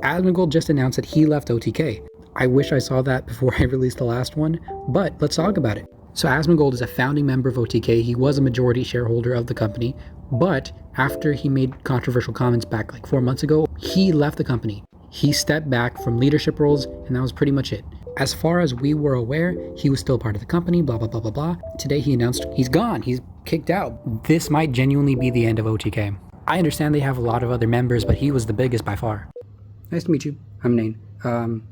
Asmongold just announced that he left OTK. I wish I saw that before I released the last one, but let's talk about it. So Asmongold is a founding member of OTK. He was a majority shareholder of the company, but after he made controversial comments back like 4 months ago, he left the company. He stepped back from leadership roles, and that was pretty much it. As far as we were aware, he was still part of the company, blah, blah, blah, blah, blah. Today he announced he's gone, he's kicked out. This might genuinely be the end of OTK. I understand they have a lot of other members, but he was the biggest by far. Nice to meet you. I'm Inane.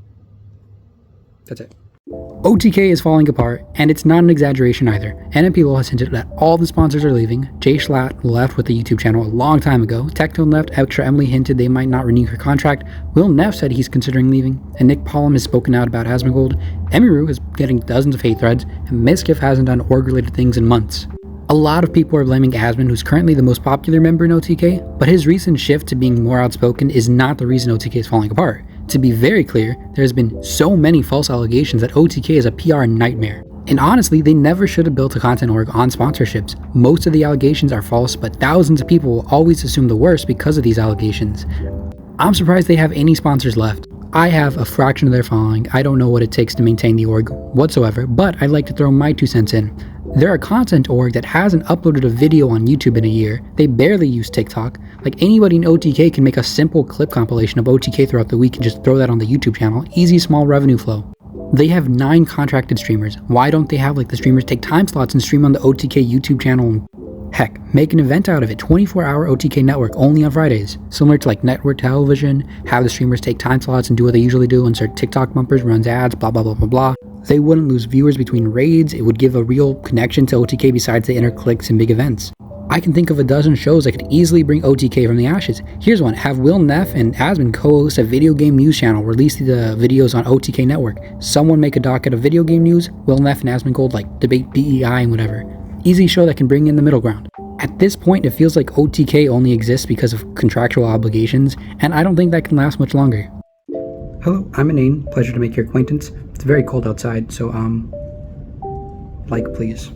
That's it. OTK is falling apart, and it's not an exaggeration either. NMP has hinted that all the sponsors are leaving. Jay Schlatt left with the YouTube channel a long time ago. Tectone left. Extra Emily hinted they might not renew her contract. Will Neff said he's considering leaving. And Nick Pollum has spoken out about Asmongold. Emiru is getting dozens of hate threads. And Miskiff hasn't done org-related things in months. A lot of people are blaming Asmon, who's currently the most popular member in OTK, but his recent shift to being more outspoken is not the reason OTK is falling apart. To be very clear, there's been so many false allegations that OTK is a PR nightmare. And honestly, they never should have built a content org on sponsorships. Most of the allegations are false, but thousands of people will always assume the worst because of these allegations. I'm surprised they have any sponsors left. I have a fraction of their following. I don't know what it takes to maintain the org whatsoever, but I'd like to throw my 2 cents in. They're a content org that hasn't uploaded a video on YouTube in a year. They barely use TikTok. Like, anybody in OTK can make a simple clip compilation of OTK throughout the week and just throw that on the YouTube channel. Easy, small revenue flow. They have 9 contracted streamers. Why don't they have like the streamers take time slots and stream on the OTK YouTube channel? Heck, make an event out of it. 24-hour OTK network only on Fridays. Similar to like network television, have the streamers take time slots and do what they usually do, insert TikTok bumpers, runs ads, blah, blah, blah, blah, blah. They wouldn't lose viewers between raids. It would give a real connection to OTK besides the inner clicks and big events. I can think of a dozen shows that could easily bring OTK from the ashes. Here's one. Have Will Neff and Asmon co-host a video game news channel, release the videos on OTK network. Someone make a docket of video game news, Will Neff and Asmongold like debate DEI and whatever. Easy show that can bring in the middle ground. At this point, it feels like OTK only exists because of contractual obligations, and I don't think that can last much longer. Hello, I'm Inane. Pleasure to make your acquaintance. It's very cold outside, so like please.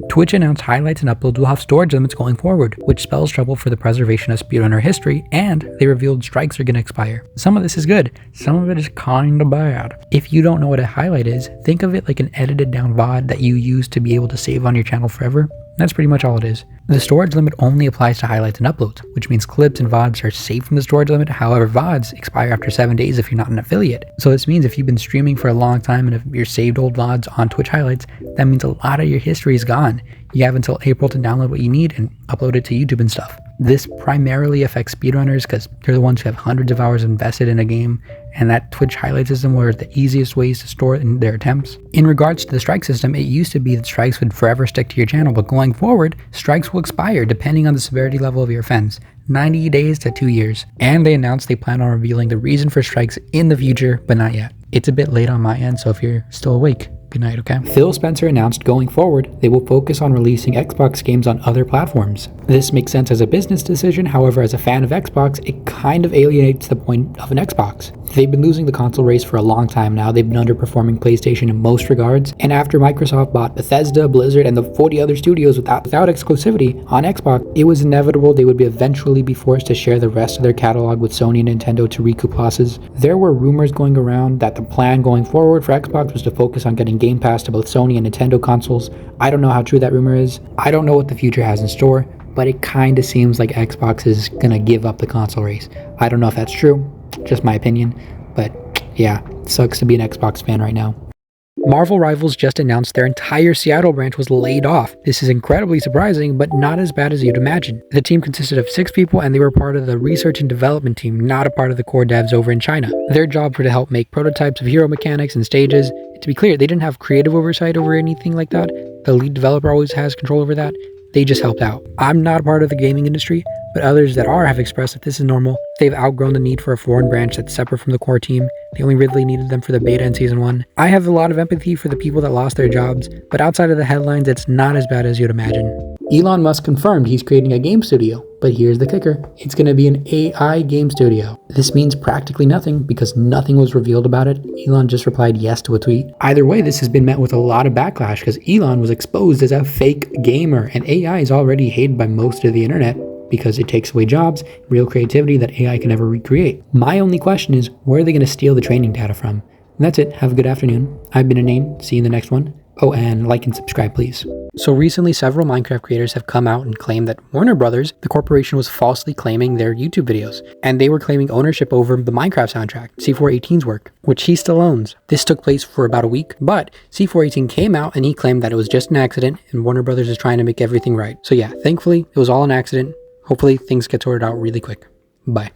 Twitch announced highlights and uploads will have storage limits going forward, which spells trouble for the preservation of speedrunner history, and they revealed strikes are gonna expire. Some of this is good, some of it is kinda bad. If you don't know what a highlight is, think of it like an edited down VOD that you use to be able to save on your channel forever. That's pretty much all it is. The storage limit only applies to highlights and uploads, which means clips and VODs are safe from the storage limit. However, VODs expire after 7 days if you're not an affiliate. So this means if you've been streaming for a long time and if you're saved old VODs on Twitch highlights, that means a lot of your history is gone. You have until April to download what you need and upload it to YouTube and stuff. This primarily affects speedrunners because they're the ones who have hundreds of hours invested in a game, and that Twitch highlight system were the easiest ways to store in their attempts. In regards to the strike system, it used to be that strikes would forever stick to your channel, but going forward, strikes will expire depending on the severity level of your offense, 90 days to 2 years. And they announced they plan on revealing the reason for strikes in the future, but not yet. It's a bit late on my end, so if you're still awake, good night, okay? Phil Spencer announced going forward, they will focus on releasing Xbox games on other platforms. This makes sense as a business decision, however, as a fan of Xbox, it kind of alienates the point of an Xbox. They've been losing the console race for a long time now. They've been underperforming PlayStation in most regards, and after Microsoft bought Bethesda, Blizzard, and the 40 other studios without exclusivity on Xbox, it was inevitable they would eventually be forced to share the rest of their catalog with Sony and Nintendo to recoup losses. There were rumors going around that the plan going forward for Xbox was to focus on getting Game Pass to both Sony and Nintendo consoles. I don't know how true that rumor is. I don't know what the future has in store, but it kinda seems like Xbox is gonna give up the console race. I don't know if that's true, just my opinion, but yeah, it sucks to be an Xbox fan right now. Marvel Rivals just announced their entire Seattle branch was laid off. This is incredibly surprising, but not as bad as you'd imagine. The team consisted of 6 people and they were part of the research and development team, not a part of the core devs over in China. Their job were to help make prototypes of hero mechanics and stages. To be clear, they didn't have creative oversight over anything like that. The lead developer always has control over that. They just helped out. I'm not a part of the gaming industry, but others that are have expressed that this is normal. They've outgrown the need for a foreign branch that's separate from the core team. They only really needed them for the beta in season 1. I have a lot of empathy for the people that lost their jobs, but outside of the headlines, it's not as bad as you'd imagine. Elon Musk confirmed he's creating a game studio, but here's the kicker. It's going to be an AI game studio. This means practically nothing because nothing was revealed about it. Elon just replied yes to a tweet. Either way, this has been met with a lot of backlash because Elon was exposed as a fake gamer, and AI is already hated by most of the internet. because it takes away jobs, real creativity that AI can never recreate. My only question is, where are they going to steal the training data from? And that's it. Have a good afternoon. I've been Inane. See you in the next one. Oh, and like and subscribe, please. So recently, several Minecraft creators have come out and claimed that Warner Brothers, the corporation, was falsely claiming their YouTube videos, and they were claiming ownership over the Minecraft soundtrack, C418's work, which he still owns. This took place for about a week, but C418 came out and he claimed that it was just an accident, and Warner Brothers is trying to make everything right. So yeah, thankfully, it was all an accident. Hopefully, things get sorted out really quick. Bye.